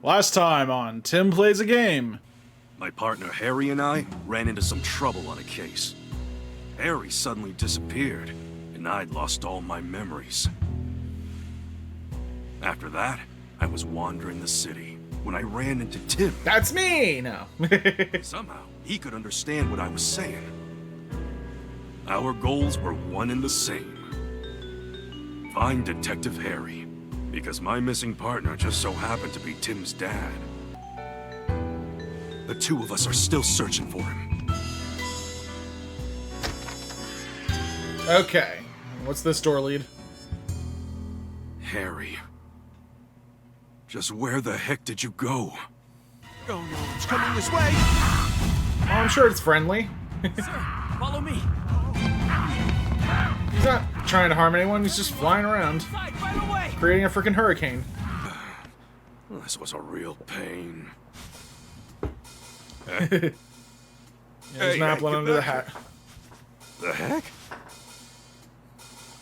Last time on Tim Plays a Game. My partner Harry and I ran into some trouble on a case. Harry suddenly disappeared, and I'd lost all my memories. After that, I was wandering the city when I ran into Tim. That's me! No. Somehow, he could understand what I was saying. Our goals were one and the same. Find Detective Harry, because my missing partner just so happened to be Tim's dad. The two of us are still searching for him. Okay. What's this door lead? Harry. Just where the heck did you go? Oh no, it's coming this way! Oh, I'm sure it's friendly. Sir, follow me! He's not trying to harm anyone, he's just flying around. Side, right away! Creating a freaking hurricane. This was a real pain. There's an apple under the hat. The heck?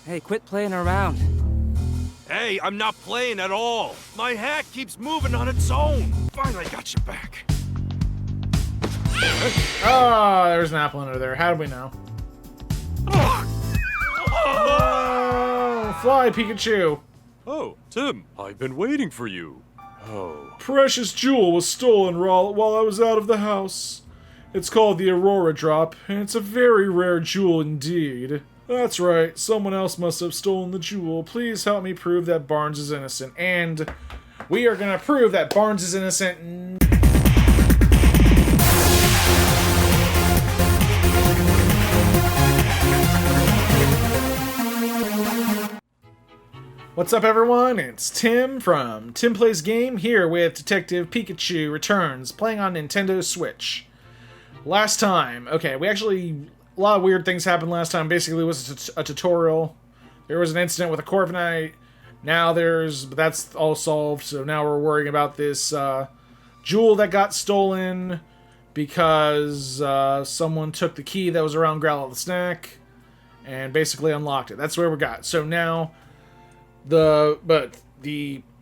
Hey, quit playing around. Hey, I'm not playing at all. My hat keeps moving on its own. Finally got you back. Oh, there's an apple under there. How do we know? Oh, fly, Pikachu. Oh, Tim, I've been waiting for you. Oh. Precious jewel was stolen while I was out of the house. It's called the Aurora drop, and it's a very rare jewel indeed. That's right, someone else must have stolen the jewel. Please help me prove that Barnes is innocent. And we are gonna prove that Barnes is innocent. What's up, everyone? It's Tim from Tim Plays Game, here with Detective Pikachu Returns, playing on Nintendo Switch. Last time, okay, a lot of weird things happened last time. Basically, it was a tutorial. There was an incident with a Corviknight. But that's all solved, so now we're worrying about this jewel that got stolen because someone took the key that was around Growlithe the snack and basically unlocked it. That's where we got. So now the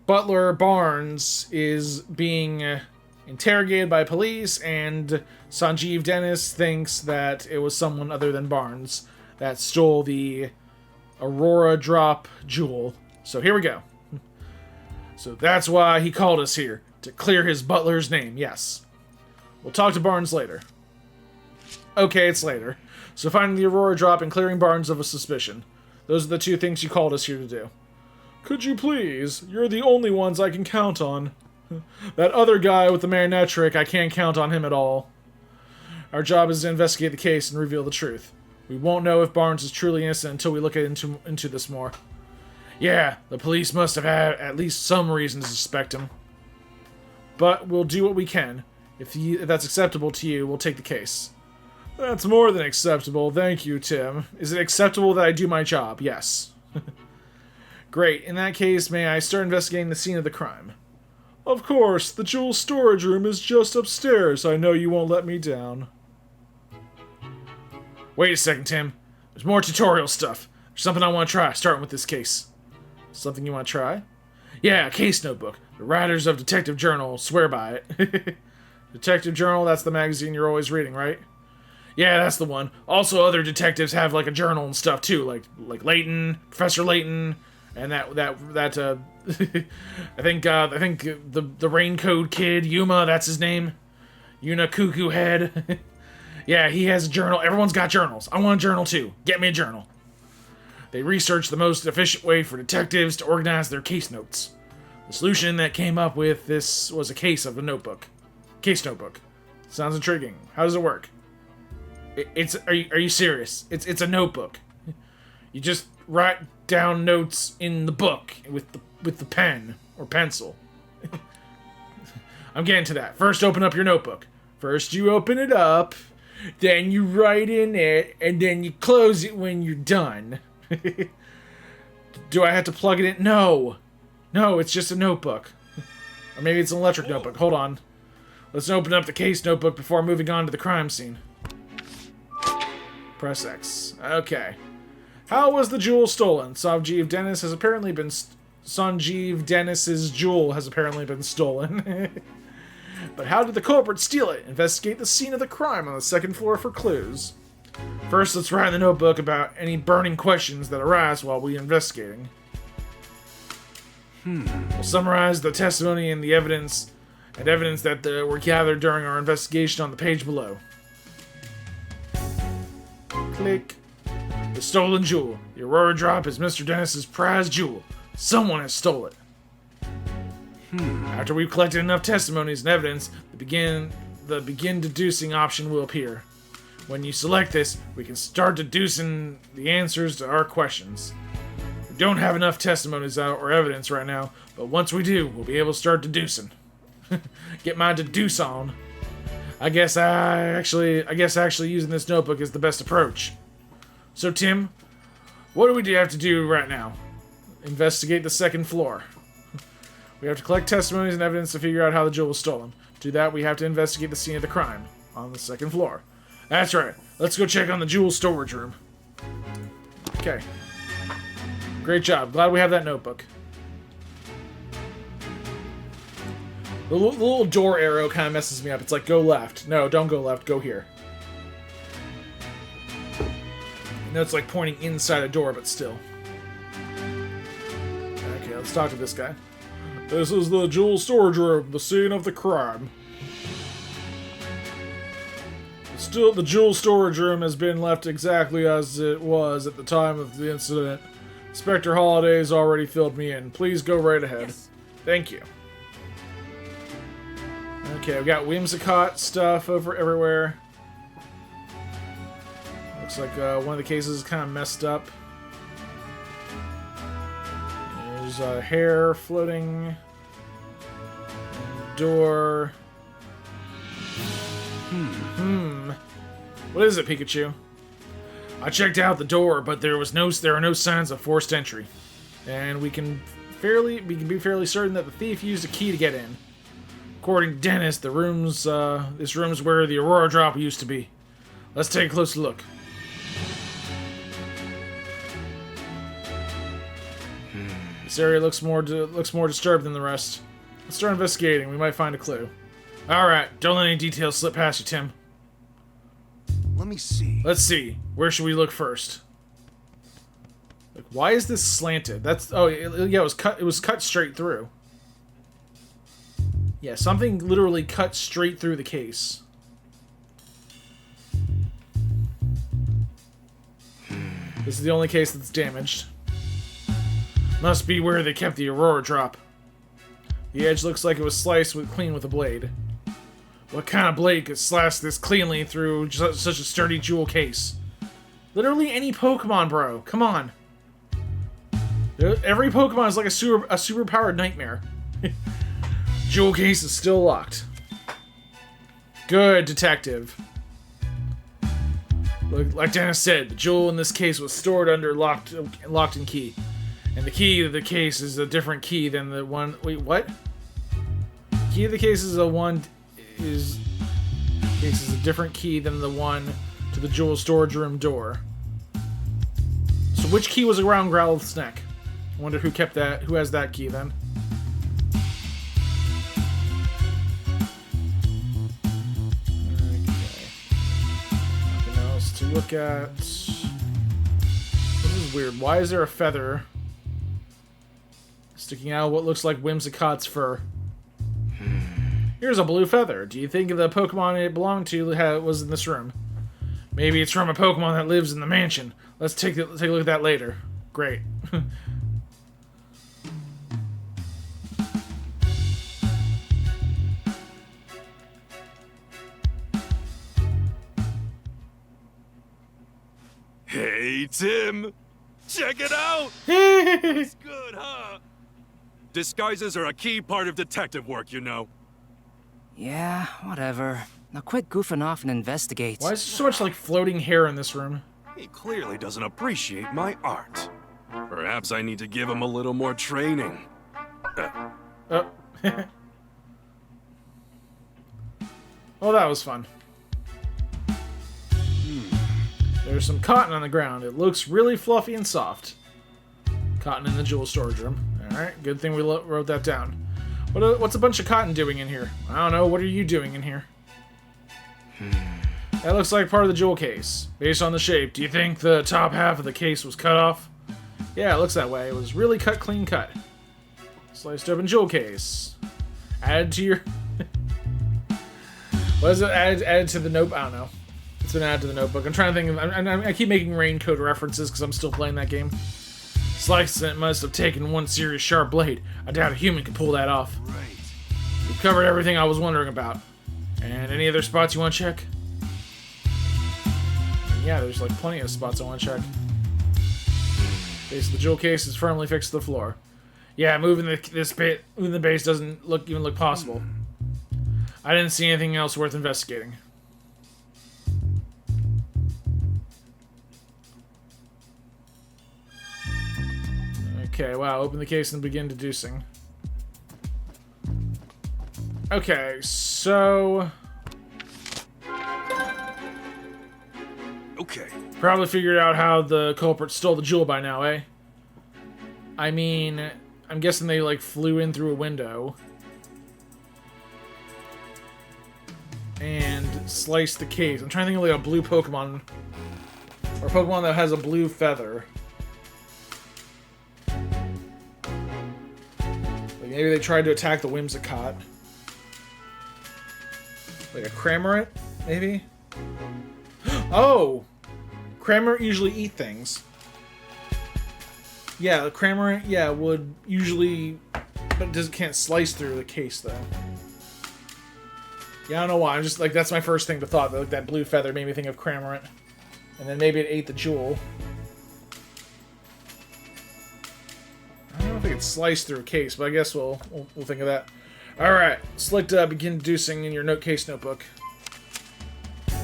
butler Barnes is being interrogated by police, and Sanjeev Dennis thinks that it was someone other than Barnes that stole the Aurora drop jewel. So here we go. So that's why he called us here, to clear his butler's name, yes. We'll talk to Barnes later. Okay, it's later. So finding the Aurora drop and clearing Barnes of a suspicion. Those are the two things you called us here to do. Could you please? You're the only ones I can count on. That other guy with the marionette trick, I can't count on him at all. Our job is to investigate the case and reveal the truth. We won't know if Barnes is truly innocent until we look into this more. Yeah, the police must have had at least some reason to suspect him. But we'll do what we can. If that's acceptable to you, we'll take the case. That's more than acceptable, thank you, Tim. Is it acceptable that I do my job? Yes. Great, in that case, may I start investigating the scene of the crime? Of course, the jewel storage room is just upstairs. I know you won't let me down. Wait a second, Tim. There's more tutorial stuff. There's something I want to try, starting with this case. Something you want to try? Yeah, a case notebook. The writers of Detective Journal swear by it. Detective Journal, that's the magazine you're always reading, right? Yeah, that's the one. Also, other detectives have, like, a journal and stuff, too. Like Layton, Professor Layton, and that I think the Raincoat Kid, Yuma, that's his name. Yuna Cuckoo Head. Yeah, he has a journal. Everyone's got journals. I want a journal too. Get me a journal. They researched the most efficient way for detectives to organize their case notes. The solution that came up with this was a case of a notebook. Case notebook. Sounds intriguing. How does it work? Are you serious? It's a notebook. You just write down notes in the book with the pen or pencil. I'm getting to that. First, open up your notebook. First, you open it up, then you write in it, and then you close it when you're done. Do I have to plug it in? No, it's just a notebook. Or maybe it's an electric notebook. Hold on. Let's open up the case notebook before moving on to the crime scene. Press X. Okay. How was the jewel stolen? Sanjeev Dennis has apparently been Sanjeev Dennis's jewel has apparently been stolen. But how did the culprit steal it? Investigate the scene of the crime on the second floor for clues. First, let's write in the notebook about any burning questions that arise while we're investigating. We'll summarize the testimony and the evidence that were gathered during our investigation on the page below. Click. The stolen jewel. The Aurora drop is Mr. Dennis's prized jewel. Someone has stole it. After we've collected enough testimonies and evidence, the begin deducing option will appear. When you select this, we can start deducing the answers to our questions. We don't have enough testimonies out or evidence right now, but once we do, we'll be able to start deducing. Get my deduce on. I guess actually using this notebook is the best approach. So Tim, what do we have to do right now? Investigate the second floor. We have to collect testimonies and evidence to figure out how the jewel was stolen. To do that, we have to investigate the scene of the crime on the second floor. That's right. Let's go check on the jewel storage room. Okay. Great job. Glad we have that notebook. The little door arrow kind of messes me up. It's like, go left. No, don't go left. Go here. I know it's like pointing inside a door, but still. Okay, let's talk to this guy. This is the jewel storage room, the scene of the crime. Still, the jewel storage room has been left exactly as it was at the time of the incident. Inspector Holliday's already filled me in. Please go right ahead. Yes. Thank you. Okay, we got whimsicott stuff over everywhere. Looks like one of the cases is kind of messed up. There's hair floating. Door. What is it, Pikachu? I checked out the door, but there are no signs of forced entry, and we can be fairly certain that the thief used a key to get in. According to Dennis, this room's where the Aurora drop used to be. Let's take a closer look. This area looks more disturbed than the rest. Let's start investigating. We might find a clue. Alright, don't let any details slip past you, Tim. Let me see. Let's see. Where should we look first? Like, why is this slanted? Yeah, it was cut straight through. Yeah, something literally cut straight through the case. This is the only case that's damaged. Must be where they kept the Aurora drop. The edge looks like it was sliced clean with a blade. What kind of blade could slash this cleanly through such a sturdy jewel case? Literally any Pokemon, bro. Come on. Every Pokemon is like a super-powered nightmare. Jewel case is still locked. Good, detective. Like Dennis said, the jewel in this case was stored under locked and key. And the key to the case is a different key than the one... Wait, what? Key to the case is a different key than the one to the jewel storage room door. So which key was around Growlithe's neck? I wonder who kept that. Who has that key then? Okay. Nothing else to look at. This is weird. Why is there a feather sticking out of what looks like Whimsicott's fur? Here's a blue feather. Do you think the Pokemon it belonged to was in this room? Maybe it's from a Pokemon that lives in the mansion. Let's take a look at that later. Great. Hey, Tim! Check it out! It's good, huh? Disguises are a key part of detective work, you know. Yeah, whatever. Now quit goofing off and investigate. Why is there so much like floating hair in this room? He clearly doesn't appreciate my art. Perhaps I need to give him a little more training. Oh. Oh, that was fun. There's some cotton on the ground. It looks really fluffy and soft. Cotton in the jewel storage room. Alright, good thing we wrote that down. What's a bunch of cotton doing in here? I don't know, what are you doing in here? That looks like part of the jewel case. Based on the shape, do you think the top half of the case was cut off? Yeah, it looks that way. It was really clean cut. Sliced open jewel case. Add to your... What is it? Added to the notebook? I don't know. It's been added to the notebook. I'm trying to think. I keep making Raincoat references because I'm still playing that game. Slicing it must have taken one serious sharp blade. I doubt a human could pull that off. Right. We've covered everything I was wondering about. And any other spots you want to check? Yeah, there's like plenty of spots I want to check. Base of the jewel case is firmly fixed to the floor. Yeah, moving the base doesn't even look possible. I didn't see anything else worth investigating. Okay, wow, open the case and begin deducing. Okay, so... Okay. Probably figured out how the culprit stole the jewel by now, eh? I mean, I'm guessing they, like, flew in through a window. And sliced the case. I'm trying to think of, like, a blue Pokemon. Or a Pokemon that has a blue feather. Like, maybe they tried to attack the Whimsicott. Like a Cramorant, maybe? Oh! Cramorant usually eat things. Yeah, the Cramorant, yeah, would usually... But it can't slice through the case, though. Yeah, I don't know why. I'm just, like, that's my first thing to thought. Like, that blue feather made me think of Cramorant. And then maybe it ate the jewel. I don't know if it could slice through a case, but I guess we'll think of that. Alright, select begin deducing in your case notebook.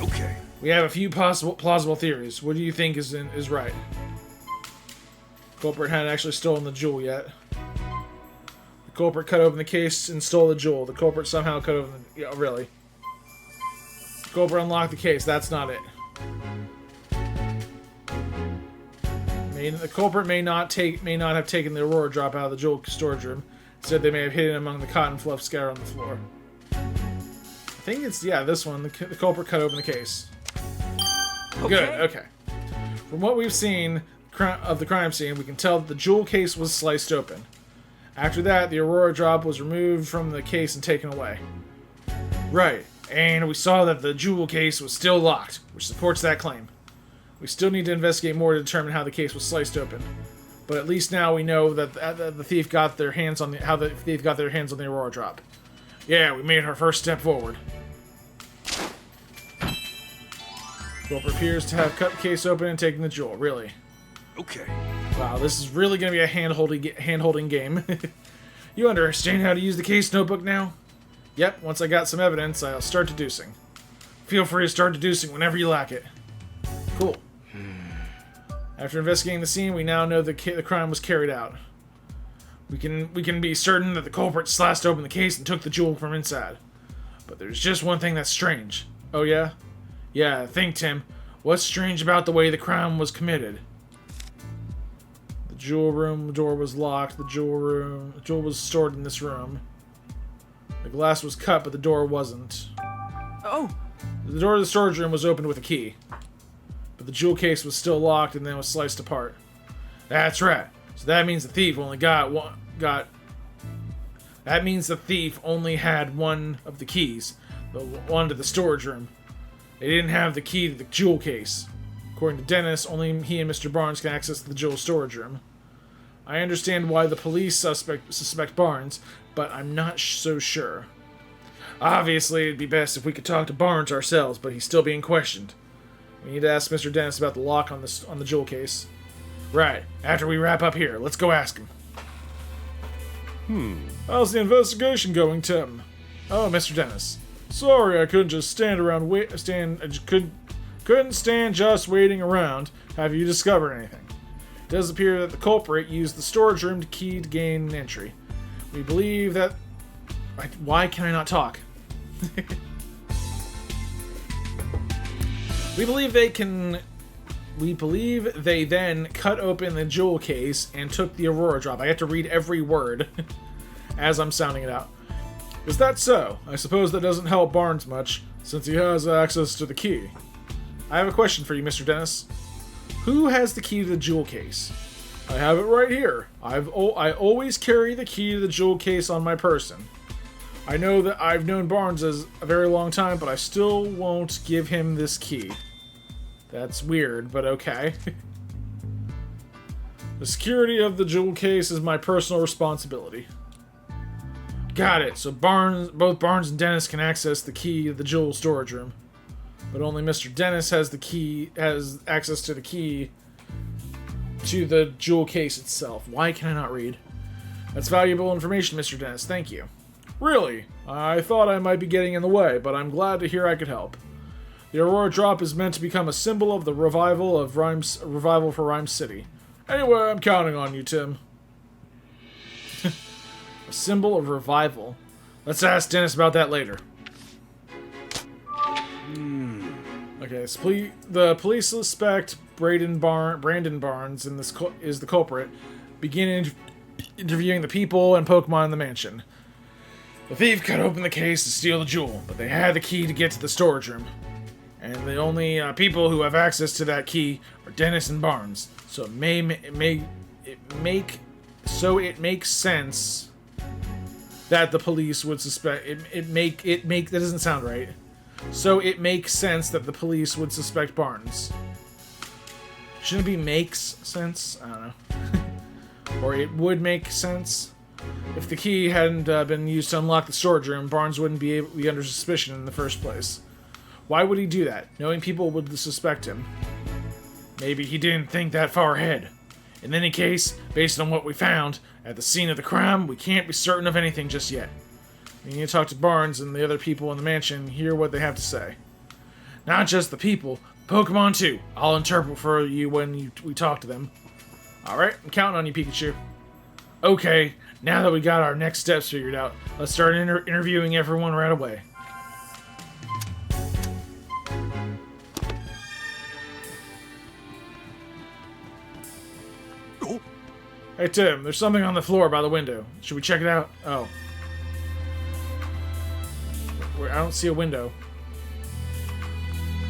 Okay. We have a few plausible theories. What do you think is right? Culprit hadn't actually stolen the jewel yet. The culprit cut open the case and stole the jewel. The culprit somehow cut open the... Yeah, really. The culprit unlocked the case. That's not it. The culprit may not have taken the Aurora drop out of the jewel storage room. Instead, they may have hidden among the cotton fluff scattered on the floor. I think it's, yeah, this one. The culprit cut open the case. Okay. Good, okay. From what we've seen of the crime scene, we can tell that the jewel case was sliced open. After that, the Aurora drop was removed from the case and taken away. Right, and we saw that the jewel case was still locked, which supports that claim. We still need to investigate more to determine how the case was sliced open. But at least now we know that the thief got their hands on how the thief got their hands on the Aurora drop. Yeah, we made our first step forward. Culprit appears to have cut the case open and taken the jewel. Really? Okay. Wow, this is really going to be a hand-holding game. You understand how to use the case notebook now? Yep, once I got some evidence, I'll start deducing. Feel free to start deducing whenever you lack it. Cool. After investigating the scene, we now know the crime was carried out. We can be certain that the culprit sliced open the case and took the jewel from inside. But there's just one thing that's strange. Oh yeah? Yeah, think, Tim. What's strange about the way the crime was committed? The jewel room door was locked. The jewel was stored in this room. The glass was cut, but the door wasn't. Oh! The door to the storage room was opened with a key. But the jewel case was still locked and then was sliced apart. That's right. So that means the thief only That means the thief only had one of the keys. The one to the storage room. They didn't have the key to the jewel case. According to Dennis, only he and Mr. Barnes can access the jewel storage room. I understand why the police suspect Barnes, but I'm not so sure. Obviously, it'd be best if we could talk to Barnes ourselves, but he's still being questioned. We need to ask Mr. Dennis about the lock on the jewel case. Right, after we wrap up here, let's go ask him. How's the investigation going, Tim? Oh, Mr. Dennis. Sorry, I couldn't just couldn't stand just waiting around. Have you discovered anything? It does appear that the culprit used the storage room key to gain entry. We believe that... Why can I not talk? We believe they can We believe they then cut open the jewel case and took the Aurora drop. I have to read every word as I'm sounding it out. Is that so? I suppose that doesn't help Barnes much, since he has access to the key. I have a question for you, Mr. Dennis. Who has the key to the jewel case? I have it right here. I always carry the key to the jewel case on my person. I know that I've known Barnes as a very long time, but I still won't give him this key. That's weird, but okay. The security of the jewel case is my personal responsibility. Got it. So both Barnes and Dennis can access the key to the jewel storage room. But only Mr. Dennis has access to the key to the jewel case itself. Why can I not read? That's valuable information, Mr. Dennis. Thank you. Really? I thought I might be getting in the way, but I'm glad to hear I could help. The Aurora drop is meant to become a symbol of the revival for Ryme City. Anyway, I'm counting on you, Tim. A symbol of revival. Let's ask Dennis about that later. Okay, so the police suspect Brandon Barnes is the culprit. Begin interviewing the people and Pokemon in the mansion. The thief cut open the case to steal the jewel, but they had the key to get to the storage room. And the only people who have access to that key are Dennis and Barnes. So it makes sense that the police would suspect that doesn't sound right. So it makes sense that the police would suspect Barnes. Shouldn't it be makes sense? I don't know. Or it would make sense. If the key hadn't been used to unlock the storage room, Barnes wouldn't be under suspicion in the first place. Why would he do that, knowing people would suspect him? Maybe he didn't think that far ahead. In any case, based on what we found at the scene of the crime, we can't be certain of anything just yet. We need to talk to Barnes and the other people in the mansion, hear what they have to say. Not just the people, Pokemon too. I'll interpret for you when we talk to them. Alright, I'm counting on you, Pikachu. Okay, now that we got our next steps figured out, let's start interviewing everyone right away. Hey Tim, there's something on the floor by the window. Should we check it out? Oh. I don't see a window.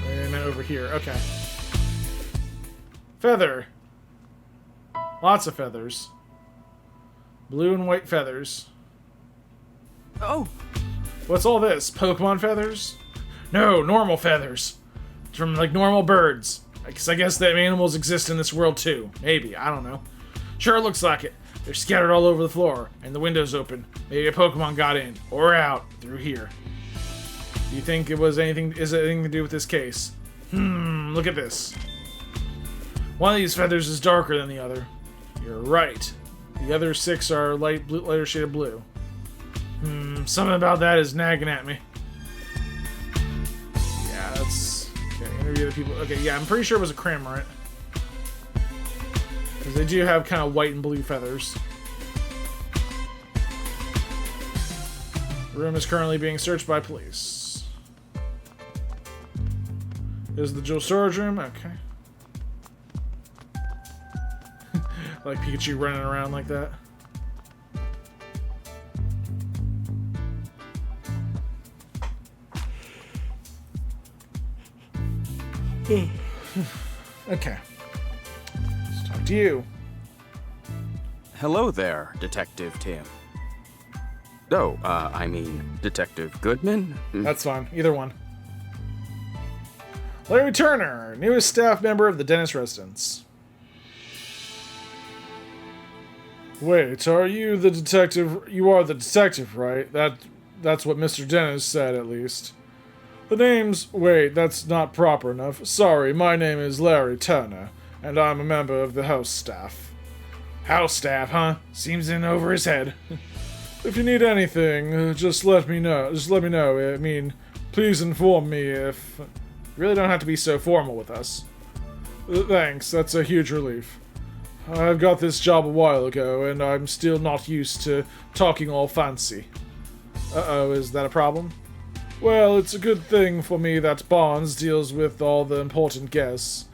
And then over here. Okay. Feather. Lots of feathers. Blue and white feathers. Oh! What's all this? Pokemon feathers? No, normal feathers. From, like, normal birds. Because I guess that animals exist in this world too. Maybe. I don't know. Sure looks like it. They're scattered all over the floor, and the window's open. Maybe a Pokemon got in, or out, through here. Do you think is it anything to do with this case? Look at this. One of these feathers is darker than the other. You're right. The other 6 are lighter shade of blue. Something about that is nagging at me. Yeah, that's... Okay, interview the people. Okay, yeah, I'm pretty sure it was a Cramorant. Because they do have kind of white and blue feathers. The room is currently being searched by police. Is the jewel storage room? Okay. Like Pikachu running around like that. Okay. Let's talk to you. Hello there, Detective Tim. Oh, I mean, Detective Goodman? That's fine. Either one. Larry Turner, newest staff member of the Dennis residence. Wait, are you the detective? You are the detective, right? That's what Mr. Dennis said, at least. The name's... Wait, that's not proper enough. Sorry, my name is Larry Turner, and I'm a member of the house staff. House staff, huh? Seems in over his head. If you need anything, just let me know. Just let me know. I mean, please inform me if... You really don't have to be so formal with us. Thanks, that's a huge relief. I got this job a while ago, and I'm still not used to talking all fancy. Uh-oh, is that a problem? Well, it's a good thing for me that Barnes deals with all the important guests.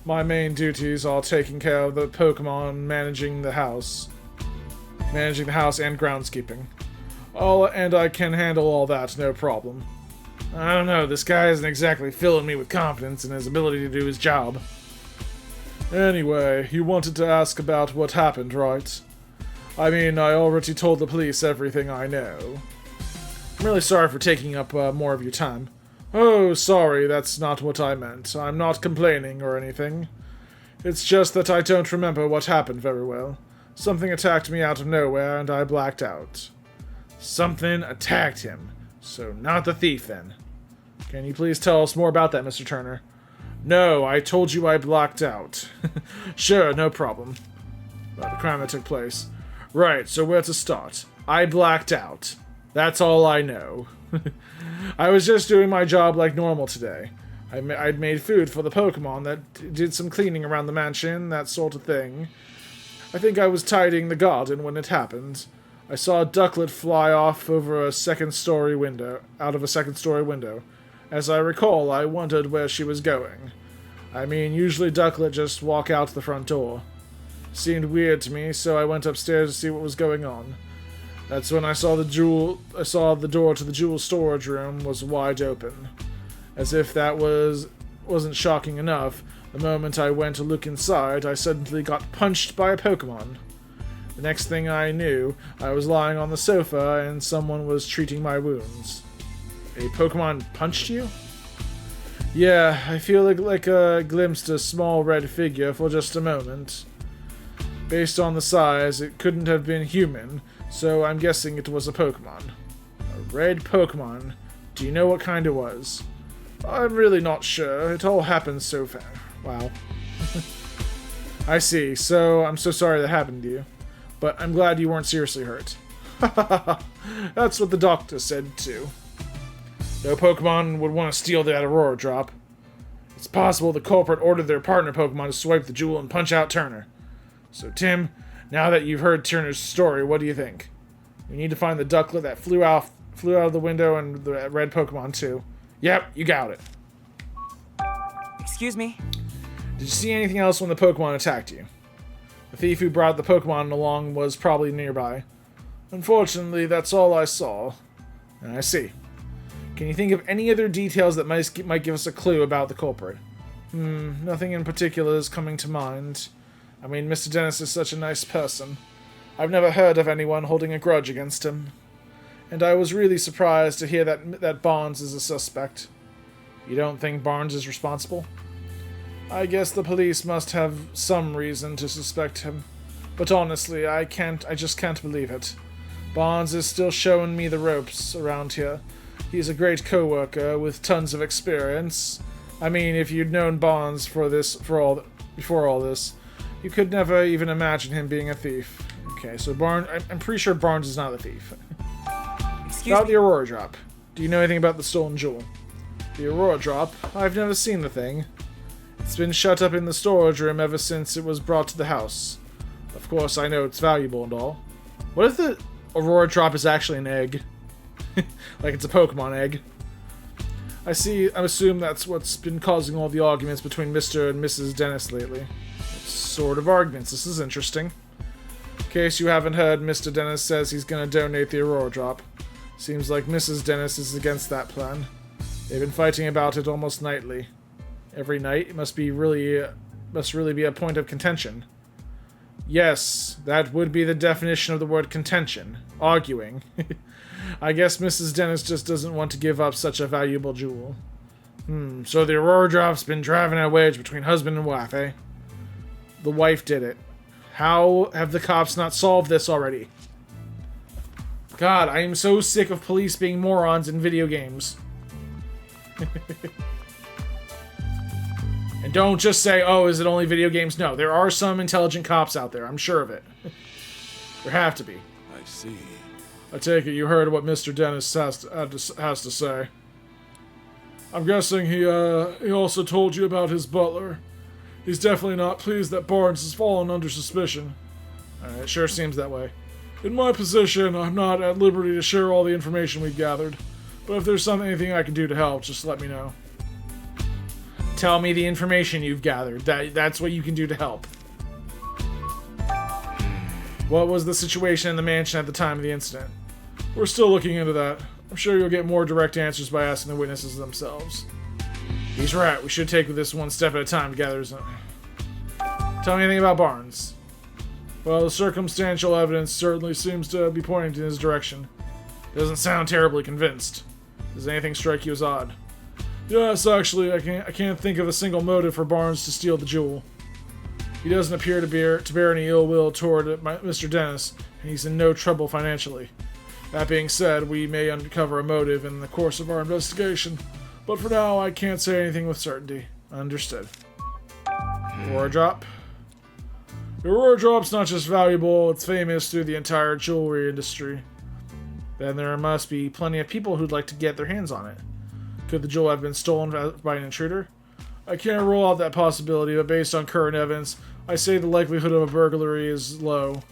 My main duties are taking care of the Pokemon, managing the house and groundskeeping. And I can handle all that, no problem. I don't know, this guy isn't exactly filling me with confidence in his ability to do his job. Anyway, you wanted to ask about what happened, right? I mean, I already told the police everything I know. I'm really sorry for taking up more of your time. Oh, sorry, that's not what I meant. I'm not complaining or anything. It's just that I don't remember what happened very well. Something attacked me out of nowhere, and I blacked out. Something attacked him. So not the thief, then. Can you please tell us more about that, Mr. Turner? No, I told you I blacked out. Sure, no problem. About the crime that took place. Right, so where to start? I blacked out. That's all I know. I was just doing my job like normal today. I'd made food for the Pokemon that did some cleaning around the mansion, that sort of thing. I think I was tidying the garden when it happened. I saw a ducklet fly off over a out of a second-story window. As I recall, I wondered where she was going. I mean, usually ducklet just walk out the front door. Seemed weird to me, so I went upstairs to see what was going on. That's when I saw the door to the jewel storage room was wide open. As if that wasn't shocking enough, the moment I went to look inside, I suddenly got punched by a Pokemon. The next thing I knew, I was lying on the sofa and someone was treating my wounds. A Pokemon punched you? Yeah, I feel like I glimpsed a small red figure for just a moment. Based on the size, it couldn't have been human, so I'm guessing it was a Pokemon. A red Pokemon. Do you know what kind it was? I'm really not sure. It all happened so fast. Wow. I see. So, I'm so sorry that happened to you. But I'm glad you weren't seriously hurt. That's what the doctor said, too. No Pokemon would want to steal that Aurora drop. It's possible the culprit ordered their partner Pokemon to swipe the jewel and punch out Turner. So, Tim, now that you've heard Turner's story, what do you think? We need to find the ducklet that flew out of the window and the red Pokemon, too. Yep, you got it. Excuse me? Did you see anything else when the Pokemon attacked you? The thief who brought the Pokemon along was probably nearby. Unfortunately, that's all I saw. I see. Can you think of any other details that might give us a clue about the culprit? Nothing in particular is coming to mind. I mean, Mr. Dennis is such a nice person. I've never heard of anyone holding a grudge against him. And I was really surprised to hear that Barnes is a suspect. You don't think Barnes is responsible? I guess the police must have some reason to suspect him. But honestly, I just can't believe it. Barnes is still showing me the ropes around here. He's a great co-worker with tons of experience. I mean, if you'd known Barnes before all this, you could never even imagine him being a thief. Okay, so I'm pretty sure Barnes is not a thief. About the Aurora drop. Do you know anything about the stolen jewel? The Aurora drop? I've never seen the thing. It's been shut up in the storage room ever since it was brought to the house. Of course, I know it's valuable and all. What if the Aurora drop is actually an egg? Like it's a Pokemon egg. I assume that's what's been causing all the arguments between Mr. and Mrs. Dennis lately. What sort of arguments? This is interesting. In case you haven't heard, Mr. Dennis says he's going to donate the Aurora drop. Seems like Mrs. Dennis is against that plan. They've been fighting about it almost nightly. Every night, it must really be a point of contention. Yes, that would be the definition of the word contention. Arguing. I guess Mrs. Dennis just doesn't want to give up such a valuable jewel. So the Aurora drop's been driving a wedge between husband and wife, eh? The wife did it. How have the cops not solved this already? God, I am so sick of police being morons in video games. And don't just say, oh, is it only video games? No, there are some intelligent cops out there. I'm sure of it. There have to be. I see. I take it you heard what Mr. Dennis has to say. I'm guessing he also told you about his butler. He's definitely not pleased that Barnes has fallen under suspicion. It sure seems that way. In my position, I'm not at liberty to share all the information we've gathered, but if there's anything I can do to help, just let me know. Tell me the information you've gathered. That's what you can do to help. What was the situation in the mansion at the time of the incident? We're still looking into that. I'm sure you'll get more direct answers by asking the witnesses themselves. He's right. We should take this one step at a time to gather some... Tell me anything about Barnes. Well, the circumstantial evidence certainly seems to be pointing in his direction. Doesn't sound terribly convinced. Does anything strike you as odd? Yes, actually, I can't think of a single motive for Barnes to steal the jewel. He doesn't appear to bear any ill will toward Mr. Dennis, and he's in no trouble financially. That being said, we may uncover a motive in the course of our investigation, but for now, I can't say anything with certainty. Understood. Aurora drop. The Aurora drop's not just valuable, it's famous through the entire jewelry industry. Then there must be plenty of people who'd like to get their hands on it. Could the jewel have been stolen by an intruder? I can't rule out that possibility, but based on current evidence, I say the likelihood of a burglary is low.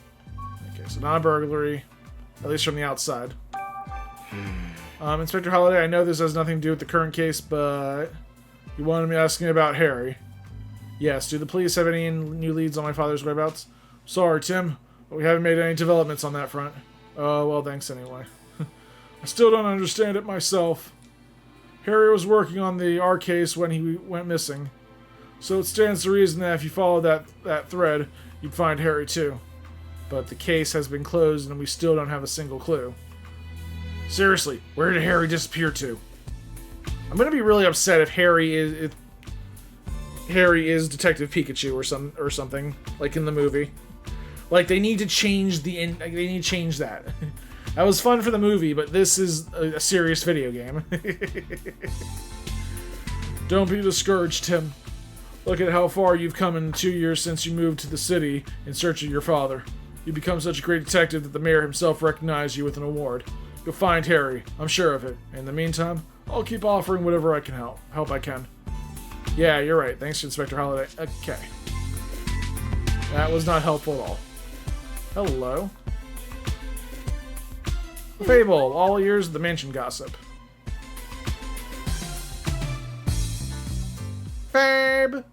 Okay, so not a burglary, at least from the outside. Inspector Holliday, I know this has nothing to do with the current case, but you wanted me asking about Harry. Yes, do the police have any new leads on my father's whereabouts? Sorry, Tim, but we haven't made any developments on that front. Oh, well, thanks anyway. I still don't understand it myself. Harry was working on our case when he went missing. So it stands to reason that if you follow that thread, you'd find Harry too. But the case has been closed and we still don't have a single clue. Seriously, where did Harry disappear to? I'm gonna be really upset if Harry is Detective Pikachu or something, like in the movie. Like, they need to change they need to change that. That was fun for the movie, but this is a serious video game. Don't be discouraged, Tim. Look at how far you've come in the 2 years since you moved to the city in search of your father. You've become such a great detective that the mayor himself recognized you with an award. You'll find Harry, I'm sure of it. In the meantime, I'll keep offering whatever I can help I can. Yeah, you're right. Thanks, Inspector Holliday. Okay. That was not helpful at all. Hello. Fable, all ears of the mansion gossip. Fabe!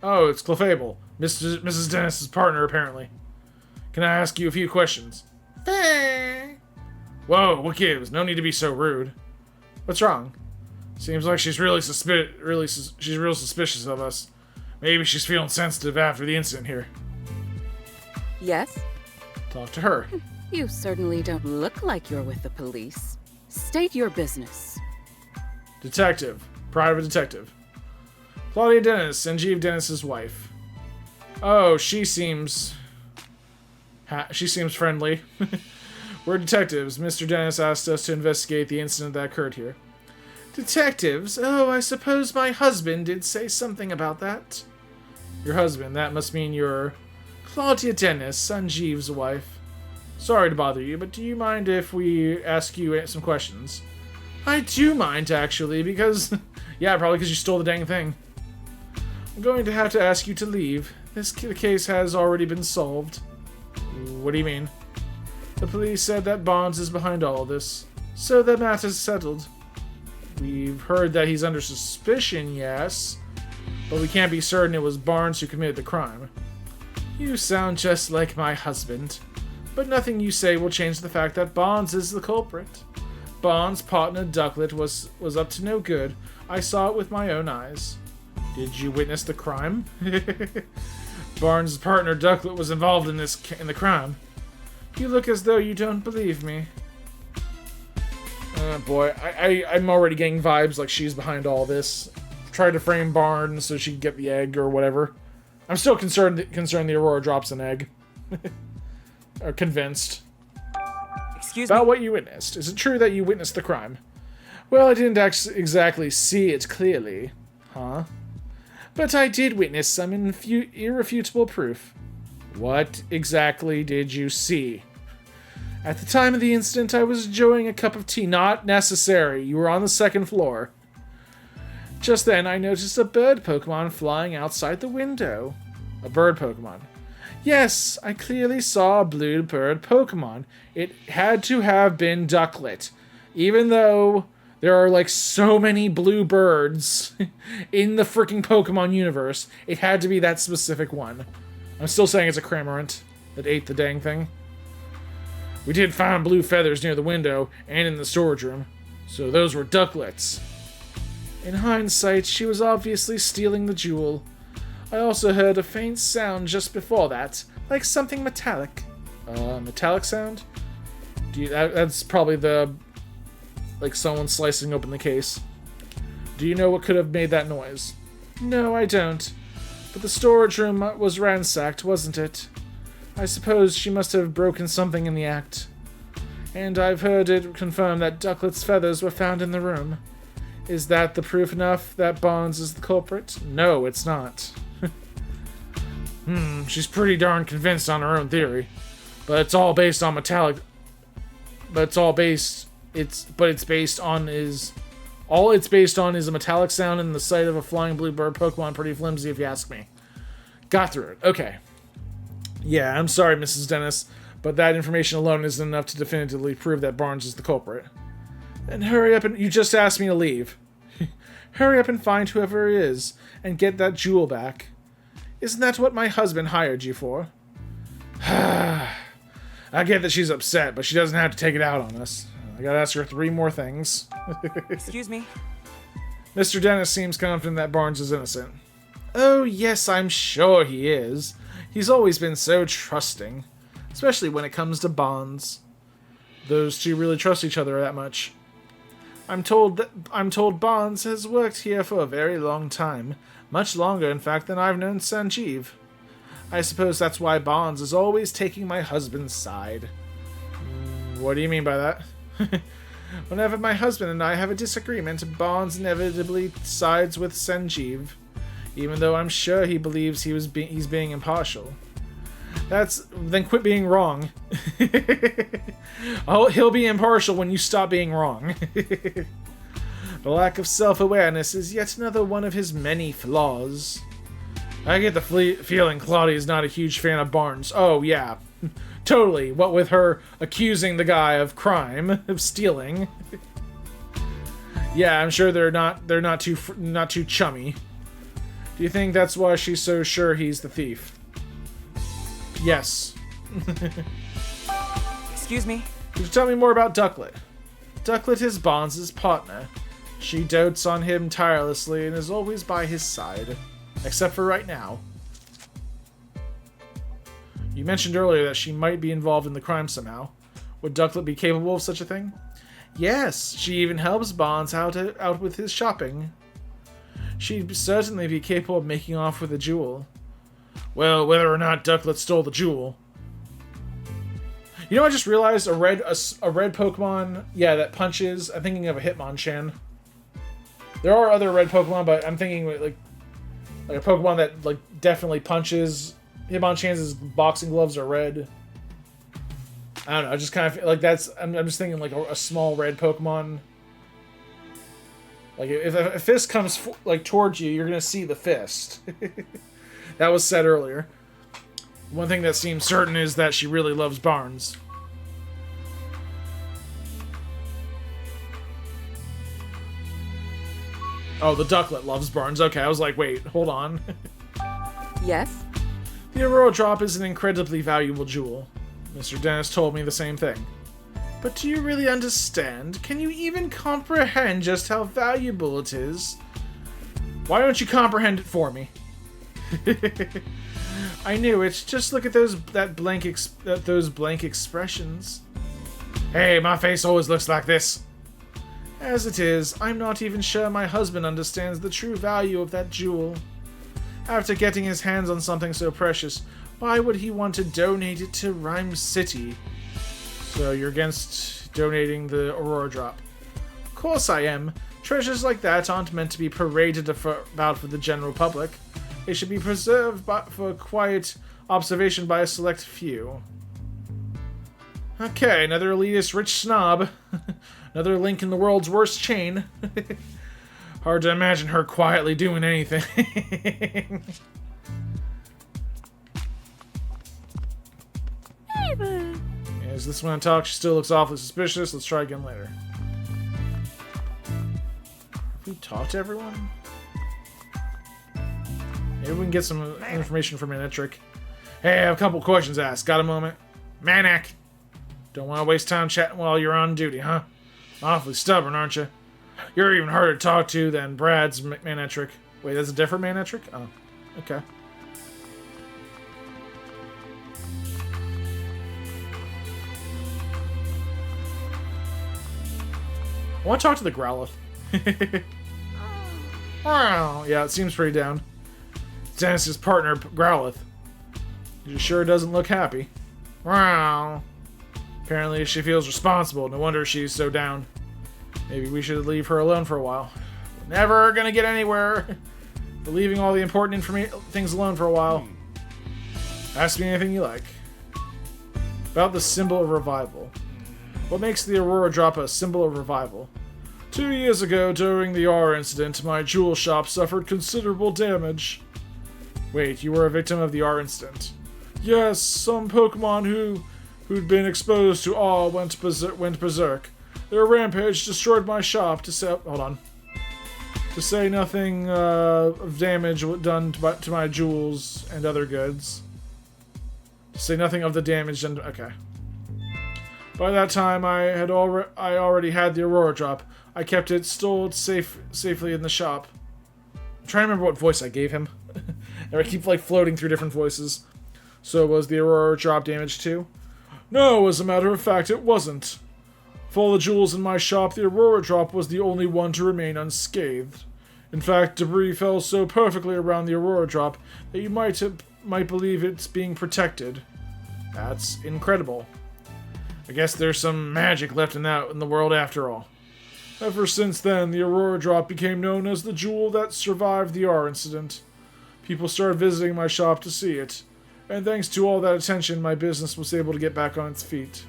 Oh, it's Clefable, Mrs. Dennis's partner, apparently. Can I ask you a few questions? Fabe! Whoa, what gives? No need to be so rude. What's wrong? Seems like she's real suspicious of us. Maybe she's feeling sensitive after the incident here. Yes? Talk to her. You certainly don't look like you're with the police. State your business. Detective. Private detective. Claudia Dennis, Sanjeev Dennis's wife. Oh, she seems friendly. We're detectives. Mr. Dennis asked us to investigate the incident that occurred here. Detectives? Oh, I suppose my husband did say something about that. Your husband? That must mean you're Claudia Dennis, Sanjeev's wife. Sorry to bother you, but do you mind if we ask you some questions? I do mind, actually, because... yeah, probably because you stole the dang thing. I'm going to have to ask you to leave. The case has already been solved. What do you mean? The police said that Bonds is behind all of this, so the matter's settled. We've heard that he's under suspicion, yes, but we can't be certain it was Barnes who committed the crime. You sound just like my husband. But nothing you say will change the fact that Bonds is the culprit. Bonds' partner Ducklet was up to no good. I saw it with my own eyes. Did you witness the crime? Barnes' partner Ducklet was involved in the crime. You look as though you don't believe me. Boy, I'm already getting vibes like she's behind all this. Tried to frame Barnes so she could get the egg or whatever. I'm still concerned the Aurora drops an egg. Or convinced. Excuse me? About what you witnessed. Is it true that you witnessed the crime? Well, I didn't exactly see it clearly. Huh? But I did witness some irrefutable proof. What exactly did you see? At the time of the incident, I was enjoying a cup of tea. Not necessary. You were on the second floor. Just then, I noticed a bird Pokemon flying outside the window. A bird Pokemon. Yes, I clearly saw a blue bird Pokemon. It had to have been Ducklet. Even though There are like so many blue birds in the freaking Pokemon universe. It had to be that specific one. I'm still saying it's a Cramorant that ate the dang thing. We did find blue feathers near the window and in the storage room, so those were ducklets. In hindsight, she was obviously stealing the jewel. I also heard a faint sound just before that, like something metallic. Metallic sound? That's probably like someone slicing open the case. Do you know what could have made that noise? No, I don't. But the storage room was ransacked, wasn't it? I suppose she must have broken something in the act. And I've heard it confirmed that Ducklet's feathers were found in the room. Is that the proof enough that Barnes is the culprit? No, it's not. She's pretty darn convinced on her own theory. But it's all based on metallic... All it's based on is a metallic sound and the sight of a flying blue bird Pokemon. Pretty flimsy if you ask me. Got through it. Okay. Yeah, I'm sorry, Mrs. Dennis, but that information alone isn't enough to definitively prove that Barnes is the culprit. Then hurry up and... You just asked me to leave. Hurry up and find whoever it is, and get that jewel back. Isn't that what my husband hired you for? I get that she's upset, but she doesn't have to take it out on us. I gotta ask her 3 more things. Excuse me? Mr. Dennis seems confident that Barnes is innocent. Oh, yes, I'm sure he is. He's always been so trusting, especially when it comes to bonds. Those two really trust each other that much. I'm told Bonds has worked here for a very long time, much longer, in fact, than I've known Sanjeev. I suppose that's why Bonds is always taking my husband's side. What do you mean by that? Whenever my husband and I have a disagreement, Bonds inevitably sides with Sanjeev, even though I'm sure he believes he's being impartial. Then quit being wrong. He'll be impartial when you stop being wrong. The lack of self-awareness is yet another one of his many flaws. I get the feeling Claudia is not a huge fan of Barnes. Oh, yeah. Totally. What with her accusing the guy of crime, of stealing. Yeah, I'm sure they're not too chummy. Do you think that's why she's so sure he's the thief? Yes. Excuse me? Could you tell me more about Ducklet? Ducklet is Bonds' partner. She dotes on him tirelessly and is always by his side. Except for right now. You mentioned earlier that she might be involved in the crime somehow. Would Ducklet be capable of such a thing? Yes, she even helps Bonds out with his shopping. She'd certainly be capable of making off with a jewel. Well, whether or not Ducklet stole the jewel. You know, I just realized a red Pokemon, yeah, that punches. I'm thinking of a Hitmonchan. There are other red Pokemon, but I'm thinking like a Pokemon that like definitely punches. Hitmonchan's boxing gloves are red. I don't know. I just kind of feel like that's. I'm just thinking like a small red Pokemon. Like if a fist comes like towards you, you're gonna see the fist. That was said earlier. One thing that seems certain is that she really loves Barnes. Oh, the Ducklet loves Barnes. Okay, I was like, wait, hold on. Yes? The Aurora drop is an incredibly valuable jewel. Mr. Dennis told me the same thing. But do you really understand? Can you even comprehend just how valuable it is? Why don't you comprehend it for me? I knew it. Just look at those blank expressions. Hey, my face always looks like this. As it is, I'm not even sure my husband understands the true value of that jewel. After getting his hands on something so precious, why would he want to donate it to Ryme City? So you're against donating the Aurora drop? Of course I am. Treasures like that aren't meant to be paraded about for the general public. They should be preserved for quiet observation by a select few. Okay, another elitist rich snob. Another link in the world's worst chain. Hard to imagine her quietly doing anything. Is this one talk? She still looks awfully suspicious. Let's try again later. We talk to everyone? Maybe we can get some information from Manitric. Hey, I have a couple questions to ask. Got a moment? Manic! Don't want to waste time chatting while you're on duty, huh? Awfully stubborn, aren't you? You're even harder to talk to than Brad's Manitric. Wait, that's a different Manitric? Oh, okay. I want to talk to the Growlithe. Wow, yeah, it seems pretty down. Dennis's partner, Growlithe. She sure doesn't look happy. Wow. Apparently she feels responsible. No wonder she's so down. Maybe we should leave her alone for a while. We're never gonna get anywhere. We're leaving all the important things alone for a while. Ask me anything you like. About the symbol of revival. What makes the Aurora drop a symbol of revival? 2 years ago, during the R incident, my jewel shop suffered considerable damage. Wait, you were a victim of the R incident? Yes, some Pokemon who'd been exposed to awe went berserk. Their rampage destroyed my shop to say nothing of damage done to my jewels and other goods. To say nothing of the damage done. Okay. By that time, I already had the Aurora drop. I kept it stored safely in the shop. I'm trying to remember what voice I gave him. And I keep floating through different voices. So was the Aurora drop damaged too? No, as a matter of fact, it wasn't. Of all the jewels in my shop, the Aurora drop was the only one to remain unscathed. In fact, debris fell so perfectly around the Aurora drop that you might believe it's being protected. That's incredible. I guess there's some magic left in the world after all. Ever since then, the Aurora drop became known as the jewel that survived the R incident. People started visiting my shop to see it, and thanks to all that attention, my business was able to get back on its feet.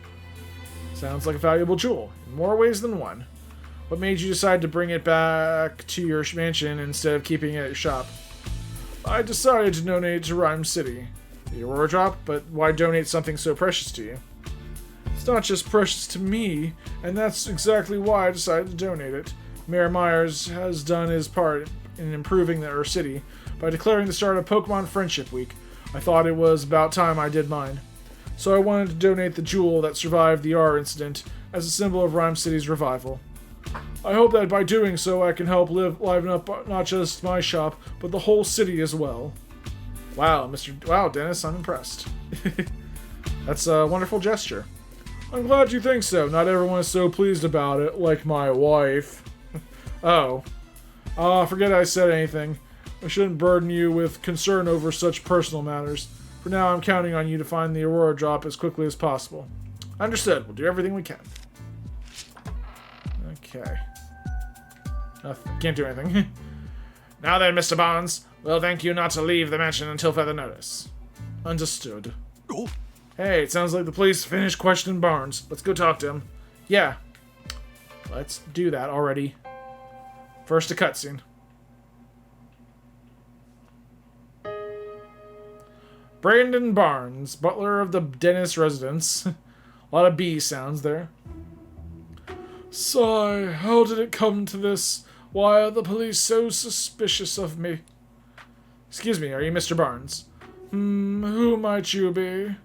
Sounds like a valuable jewel, in more ways than one. What made you decide to bring it back to your mansion instead of keeping it at your shop? I decided to donate it to Ryme City. The Aurora drop, but why donate something so precious to you? It's not just precious to me, and that's exactly why I decided to donate it. Mayor Myers has done his part in improving our city by declaring the start of Pokemon Friendship Week. I thought it was about time I did mine. So I wanted to donate the jewel that survived the R incident as a symbol of Ryme City's revival. I hope that by doing so I can help liven up not just my shop, but the whole city as well. Wow, Dennis, I'm impressed. That's a wonderful gesture. I'm glad you think so. Not everyone is so pleased about it, like my wife. Oh. Forget I said anything. I shouldn't burden you with concern over such personal matters. For now, I'm counting on you to find the Aurora drop as quickly as possible. Understood. We'll do everything we can. Okay. Can't do anything. Now then, Mr. Barnes, we'll thank you not to leave the mansion until further notice. Understood. Oh. Hey, it sounds like the police finished questioning Barnes. Let's go talk to him. Yeah. Let's do that already. First, a cutscene. Brandon Barnes, butler of the Dennis residence. A lot of B sounds there. Sigh, how did it come to this? Why are the police so suspicious of me? Excuse me, are you Mr. Barnes? Who might you be?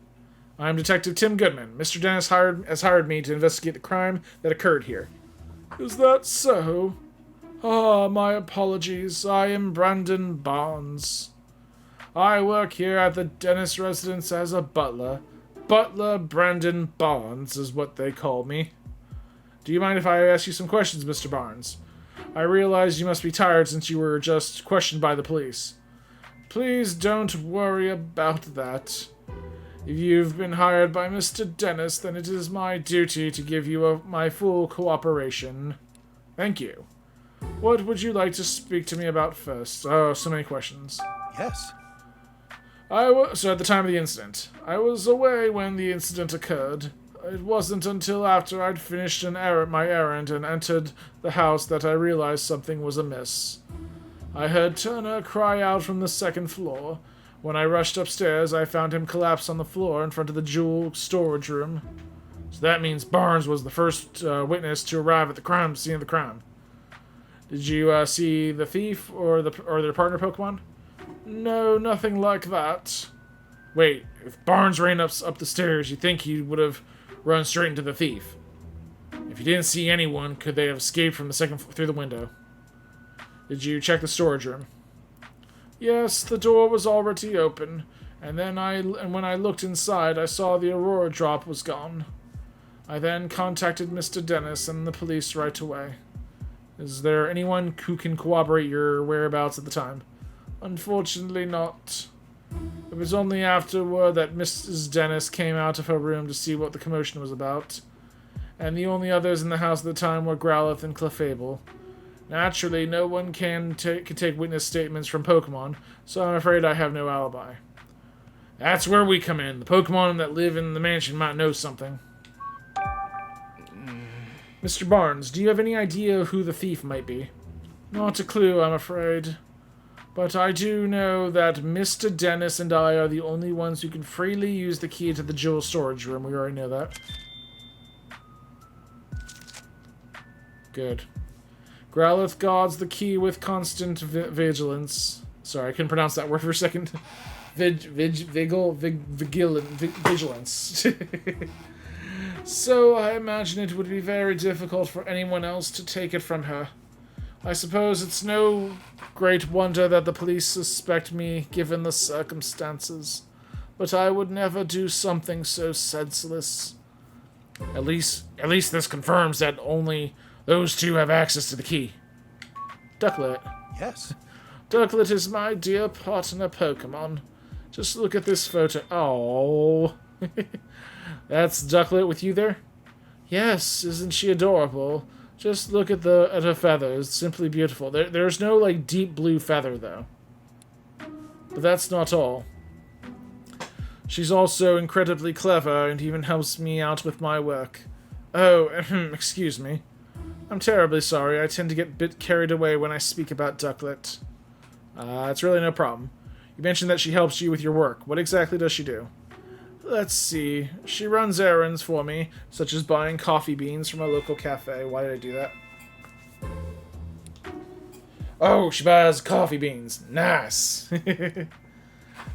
I'm Detective Tim Goodman. Mr. Dennis has hired me to investigate the crime that occurred here. Is that so? Ah, my apologies. I am Brandon Barnes. I work here at the Dennis residence as a butler. Butler Brandon Barnes is what they call me. Do you mind if I ask you some questions, Mr. Barnes? I realize you must be tired since you were just questioned by the police. Please don't worry about that. If you've been hired by Mr. Dennis, then it is my duty to give you my full cooperation. Thank you. What would you like to speak to me about first? Oh, so many questions. Yes. So at the time of the incident, I was away when the incident occurred. It wasn't until after I'd finished my errand and entered the house that I realized something was amiss. I heard Turner cry out from the second floor. When I rushed upstairs, I found him collapsed on the floor in front of the jewel storage room. So that means Barnes was the first witness to arrive at the scene of the crime. Did you see the thief or their partner Pokemon? No, nothing like that. Wait, if Barnes ran up the stairs, you think he would have run straight into the thief? If you didn't see anyone, could they have escaped from the second through the window? Did you check the storage room? Yes, the door was already open, and when I looked inside, I saw the Aurora drop was gone. I then contacted Mr. Dennis and the police right away. Is there anyone who can corroborate your whereabouts at the time? Unfortunately not. It was only afterward that Mrs. Dennis came out of her room to see what the commotion was about. And the only others in the house at the time were Growlithe and Clefable. Naturally, no one can take witness statements from Pokemon, so I'm afraid I have no alibi. That's where we come in. The Pokemon that live in the mansion might know something. Mr. Barnes, do you have any idea who the thief might be? Not a clue, I'm afraid. But I do know that Mr. Dennis and I are the only ones who can freely use the key to the jewel storage room. We already know that. Good. Growlithe guards the key with constant vigilance. Sorry, I couldn't pronounce that word for a second. Vigilance. So I imagine it would be very difficult for anyone else to take it from her. I suppose it's no great wonder that the police suspect me, given the circumstances. But I would never do something so senseless. At least this confirms that only those two have access to the key. Ducklet. Yes. Ducklet is my dear partner Pokemon. Just look at this photo. Oh. That's Ducklet with you there? Yes, isn't she adorable? Just look at her feathers. Simply beautiful. There's no, like, deep blue feather, though. But that's not all. She's also incredibly clever and even helps me out with my work. Oh, excuse me. I'm terribly sorry. I tend to get a bit carried away when I speak about Ducklet. It's really no problem. You mentioned that she helps you with your work. What exactly does she do? Let's see. She runs errands for me, such as buying coffee beans from a local cafe. Why did I do that? Oh, she buys coffee beans. Nice.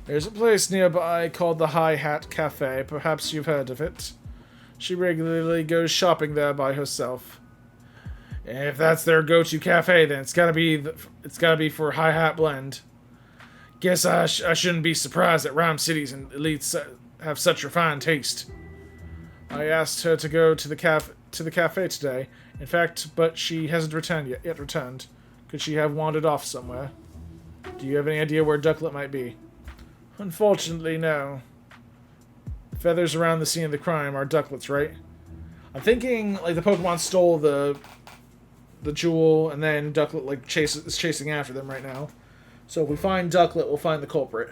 There's a place nearby called the High Hat Cafe. Perhaps you've heard of it. She regularly goes shopping there by herself. If that's their go-to cafe, then it's gotta be for High Hat Blend. Guess I shouldn't be surprised that Ryme City's and elites have such refined taste. I asked her to go to the cafe today. In fact, but she hasn't yet returned. Could she have wandered off somewhere? Do you have any idea where Ducklet might be? Unfortunately, no. The feathers around the scene of the crime are Ducklet's, right? I'm thinking like the Pokemon stole the jewel, and then Ducklet like is chasing after them right now. So if we find Ducklet, we'll find the culprit.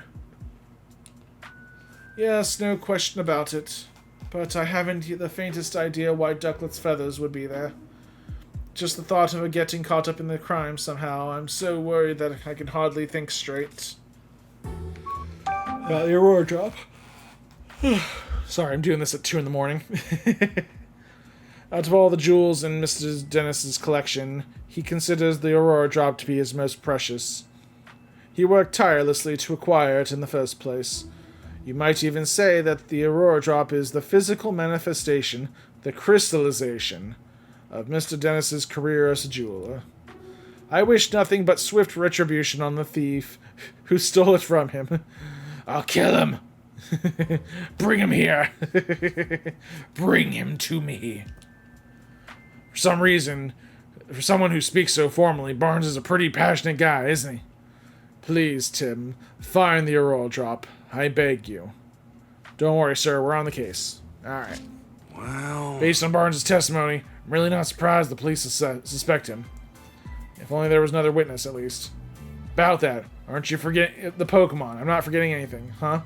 Yes, no question about it. But I haven't the faintest idea why Ducklet's feathers would be there. Just the thought of her getting caught up in the crime somehow. I'm so worried that I can hardly think straight. The Aurora drop. Sorry, I'm doing this at 2 in the morning. Out of all the jewels in Mr. Dennis's collection, he considers the Aurora drop to be his most precious. He worked tirelessly to acquire it in the first place. You might even say that the Aurora drop is the physical manifestation, the crystallization, of Mr. Dennis's career as a jeweler. I wish nothing but swift retribution on the thief who stole it from him. I'll kill him. Bring him here. Bring him to me. For some reason, for someone who speaks so formally, Barnes is a pretty passionate guy, isn't he? Please, Tim, find the Aurora drop. I beg you. Don't worry, sir. We're on the case. Alright. Well... Based on Barnes' testimony, I'm really not surprised the police suspect him. If only there was another witness, at least. About that, aren't you forgetting the Pokemon? I'm not forgetting anything, huh?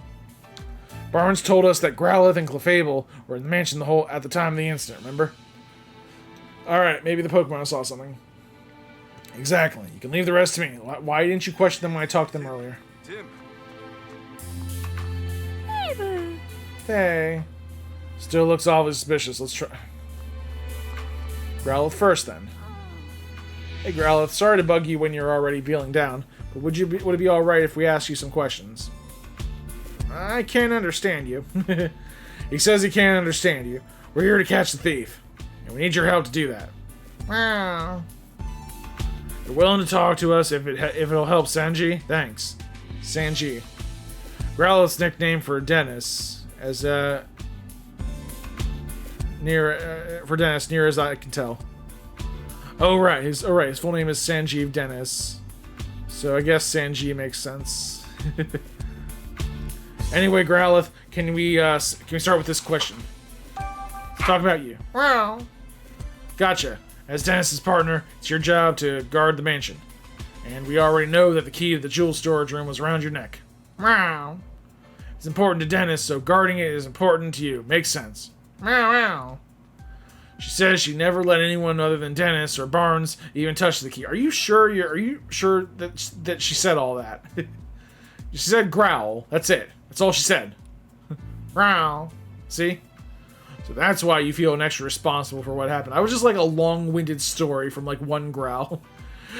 Barnes told us that Growlithe and Clefable were in the mansion at the time of the incident, remember? Alright, maybe the Pokemon saw something. Exactly. You can leave the rest to me. Why didn't you question them when I talked to them earlier? Tim. Hey. Still looks awfully suspicious. Let's try. Growlithe first, then. Hey, Growlithe, sorry to bug you when you're already feeling down, but would it be alright if we asked you some questions? I can't understand you. He says he can't understand you. We're here to catch the thief, and we need your help to do that. Well, you're willing to talk to us if it'll help Sanji? Thanks. Sanji. Growlithe's nickname for Dennis, as near as I can tell. Oh right, his full name is Sanjeev Dennis. So I guess Sanji makes sense. Anyway, Growlithe, can we start with this question? Let's talk about you. Well, gotcha. As Dennis's partner, it's your job to guard the mansion. And we already know that the key to the jewel storage room was around your neck. Wow. It's important to Dennis, so guarding it is important to you. Makes sense. Wow. She says she never let anyone other than Dennis or Barnes even touch the key. Are you sure that she said all that? She said growl. That's it. That's all she said. Growl. See? So that's why you feel an extra responsible for what happened. I was just like a long-winded story from like one growl.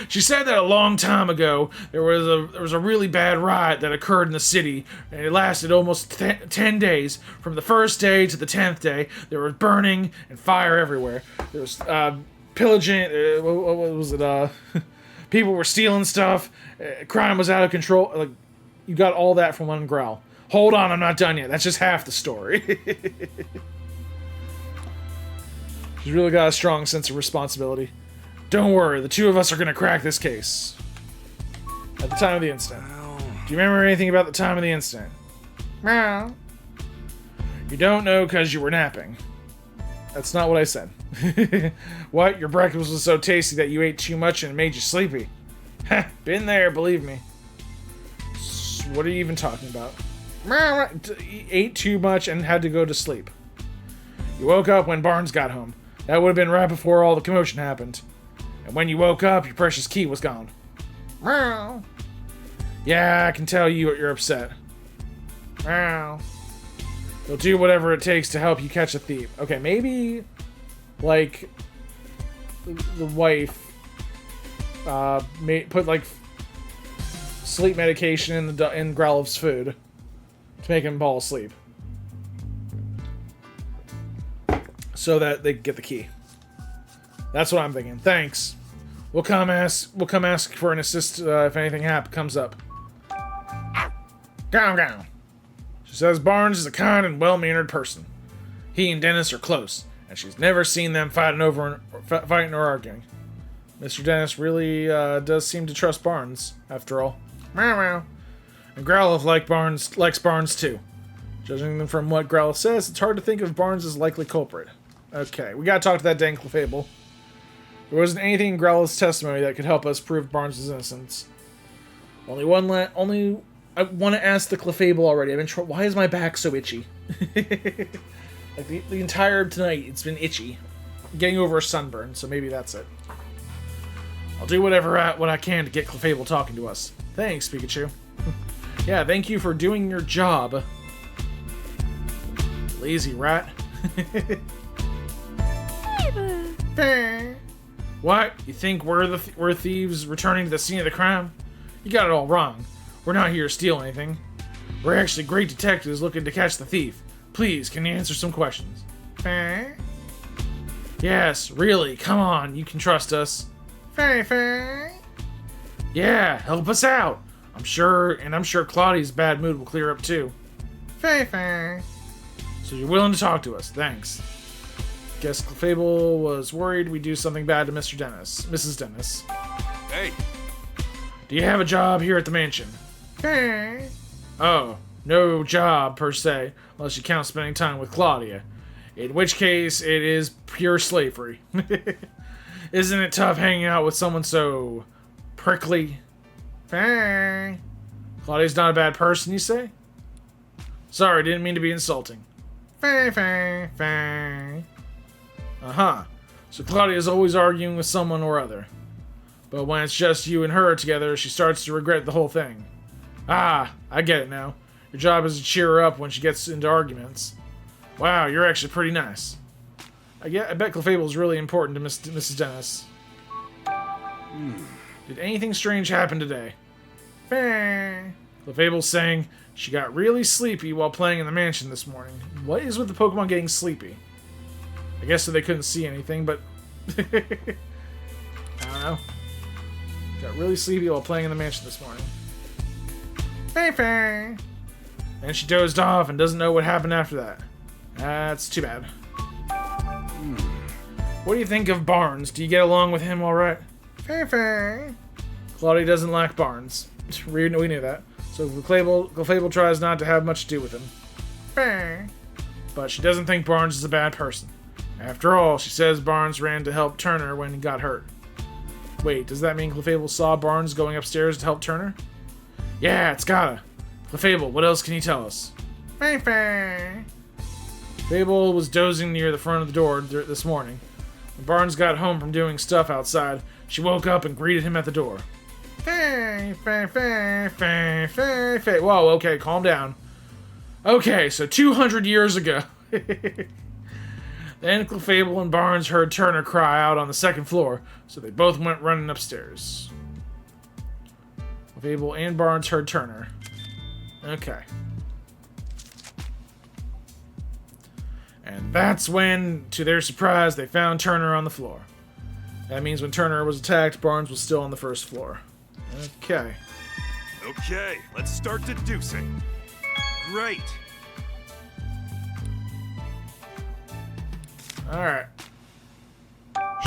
She said that a long time ago there was a really bad riot that occurred in the city, and it lasted almost 10 days. From the first day to the 10th day, there was burning and fire everywhere. There was pillaging. What was it? People were stealing stuff. Crime was out of control. Like, you got all that from one growl. Hold on, I'm not done yet. That's just half the story. She's really got a strong sense of responsibility. Don't worry, the two of us are gonna crack this case. At the time of the incident. Do you remember anything about the time of the incident? Meow. You don't know because you were napping. That's not what I said. What? Your breakfast was so tasty that you ate too much and it made you sleepy. Heh, been there, believe me. What are you even talking about? Ate too much and had to go to sleep. You woke up when Barnes got home. That would have been right before all the commotion happened. And when you woke up, your precious key was gone. Yeah, I can tell you're upset. You'll do whatever it takes to help you catch a thief. Okay, maybe, like, the wife put, like, sleep medication in Growlithe's food to make him fall asleep. So that they can get the key. That's what I'm thinking. Thanks. We'll come ask for an assist if anything comes up. Gow. She says Barnes is a kind and well-mannered person. He and Dennis are close, and she's never seen them fighting or arguing. Mr. Dennis really does seem to trust Barnes, after all. And Growlithe likes Barnes too. Judging them from what Growlithe says, it's hard to think of Barnes as likely culprit. Okay, we gotta talk to that dang Clefable. There wasn't anything in Growlithe's testimony that could help us prove Barnes' innocence. I want to ask the Clefable already. Why is my back so itchy? Like the entire tonight, it's been itchy. I'm getting over a sunburn, so maybe that's it. I'll do what I can to get Clefable talking to us. Thanks, Pikachu. Yeah, thank you for doing your job. Lazy rat. What? You think we're thieves returning to the scene of the crime? You got it all wrong. We're not here to steal anything. We're actually great detectives looking to catch the thief. Please, can you answer some questions? Yes, really, come on, you can trust us. Yeah, help us out. I'm sure Claudia's bad mood will clear up too. So you're willing to talk to us, thanks. Guess Clefable was worried we'd do something bad to Mrs. Dennis. Hey! Do you have a job here at the mansion? Oh, no job per se, unless you count spending time with Claudia. In which case, it is pure slavery. Isn't it tough hanging out with someone so prickly? Claudia's not a bad person, you say? Sorry, didn't mean to be insulting. Uh-huh. So Claudia's always arguing with someone or other. But when it's just you and her together, she starts to regret the whole thing. Ah, I get it now. Your job is to cheer her up when she gets into arguments. Wow, you're actually pretty nice. I bet Clefable is really important to Mrs. Dennis. Did anything strange happen today? Clefable's saying she got really sleepy while playing in the mansion this morning. What is with the Pokemon getting sleepy? I guess so they couldn't see anything, but... I don't know. Got really sleepy while playing in the mansion this morning. And she dozed off and doesn't know what happened after that. That's too bad. What do you think of Barnes? Do you get along with him alright? Claudia doesn't like Barnes. We knew that. So Clefable tries not to have much to do with him. But she doesn't think Barnes is a bad person. After all, she says Barnes ran to help Turner when he got hurt. Wait, does that mean Clefable saw Barnes going upstairs to help Turner? Yeah, it's gotta. Clefable, what else can you tell us? Clefable was dozing near the front of the door this morning. When Barnes got home from doing stuff outside, she woke up and greeted him at the door. Whoa, okay, calm down. Okay, so 200 years ago. Then Clefable and Barnes heard Turner cry out on the second floor, so they both went running upstairs. Clefable and Barnes heard Turner. Okay. And that's when, to their surprise, they found Turner on the floor. That means when Turner was attacked, Barnes was still on the first floor. Okay. Okay, let's start deducing. Great. Alright.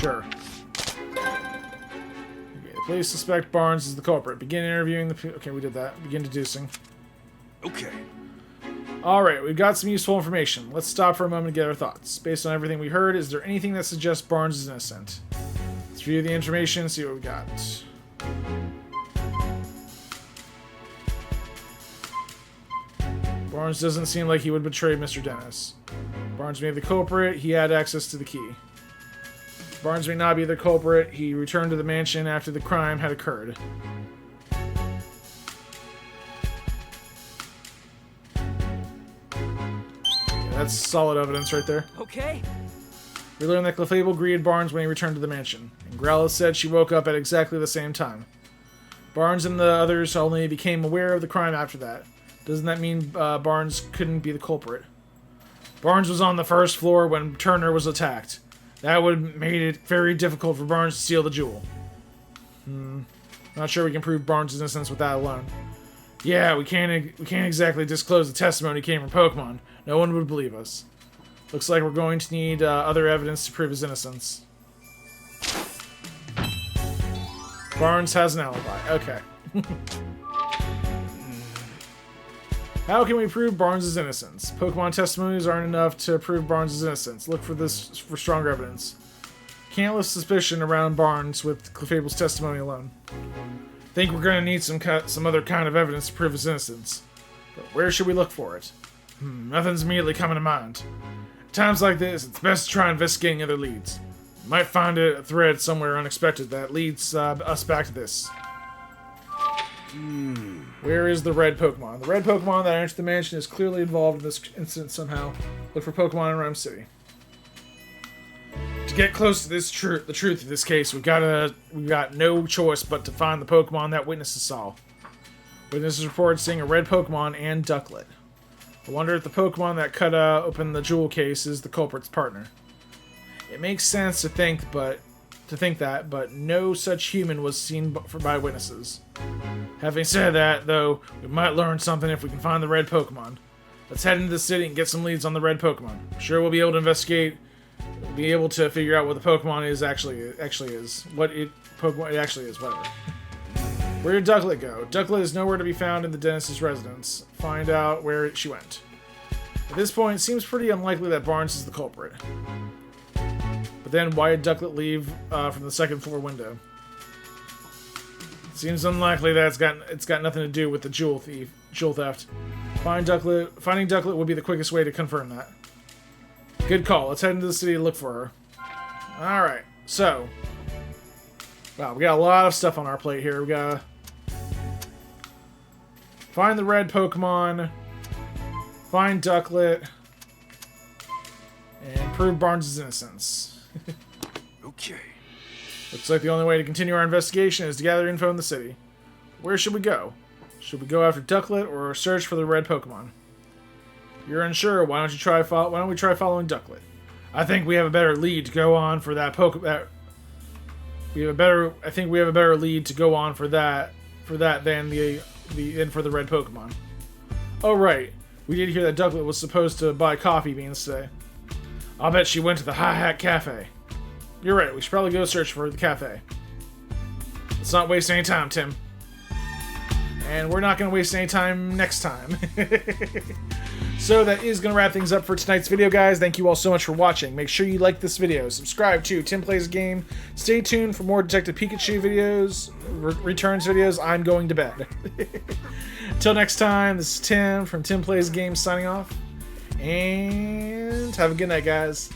Sure. Okay, the police suspect Barnes is the culprit. Begin interviewing the... Okay, we did that. Begin deducing. Okay. Alright, we've got some useful information. Let's stop for a moment and get our thoughts. Based on everything we heard, is there anything that suggests Barnes is innocent? Let's review the information and see what we got. Barnes doesn't seem like he would betray Mr. Dennis. Barnes may be the culprit. He had access to the key. Barnes may not be the culprit. He returned to the mansion after the crime had occurred. Yeah, that's solid evidence right there. Okay. We learned that Clefable greeted Barnes when he returned to the mansion, and Growlithe said she woke up at exactly the same time. Barnes and the others only became aware of the crime after that. Doesn't that mean Barnes couldn't be the culprit? Barnes was on the first floor when Turner was attacked. That would have made it very difficult for Barnes to steal the jewel. Not sure we can prove Barnes' innocence with that alone. Yeah, we can't exactly disclose the testimony came from Pokemon. No one would believe us. Looks like we're going to need other evidence to prove his innocence. Barnes has an alibi. Okay. How can we prove Barnes' innocence? Pokemon testimonies aren't enough to prove Barnes' innocence. Look for stronger evidence. Can't lift suspicion around Barnes with Clefable's testimony alone. Think we're gonna need some other kind of evidence to prove his innocence. But where should we look for it? Nothing's immediately coming to mind. At times like this, it's best to try investigating other leads. You might find a thread somewhere unexpected that leads us back to this. Where is the red Pokemon? The red Pokemon that entered the mansion is clearly involved in this incident somehow. Look for Pokemon in Ryme City. To get close to the truth of this case, we've got no choice but to find the Pokemon that witnesses saw. Witnesses reported seeing a red Pokemon and Ducklet. I wonder if the Pokemon that cut open the jewel case is the culprit's partner. It makes sense to think that, but no such human was seen by witnesses. Having said that, though, we might learn something if we can find the red Pokemon. Let's head into the city and get some leads on the red Pokemon. I'm sure we'll be able to investigate, be able to figure out what the Pokemon actually is. What it actually is, whatever. Where did Ducklet go? Ducklet is nowhere to be found in the Dennis's residence. Find out where she went. At this point, it seems pretty unlikely that Barnes is the culprit. But then, why did Ducklet leave from the second floor window? Seems unlikely that it's got nothing to do with the jewel theft. Finding Ducklet would be the quickest way to confirm that. Good call. Let's head into the city to look for her. Alright, so. Wow, we got a lot of stuff on our plate here. We gotta find the red Pokemon, find Ducklet, and prove Barnes' innocence. Okay. Looks like the only way to continue our investigation is to gather info in the city. Where should we go? Should we go after Ducklet or search for the red Pokemon? You're unsure. Why don't we try following Ducklet? I think we have a better lead to go on for that I think we have a better lead to go on for that than for the red Pokemon. Oh right, we did hear that Ducklet was supposed to buy coffee beans today. I'll bet she went to the High Hat Cafe. You're right, we should probably go search for the cafe. Let's not waste any time, Tim. And we're not going to waste any time next time. So that is going to wrap things up for tonight's video, guys. Thank you all so much for watching. Make sure you like this video. Subscribe to Tim Plays Game. Stay tuned for more Detective Pikachu videos, returns videos. I'm going to bed. Until next time, this is Tim from Tim Plays Game signing off. And have a good night, guys.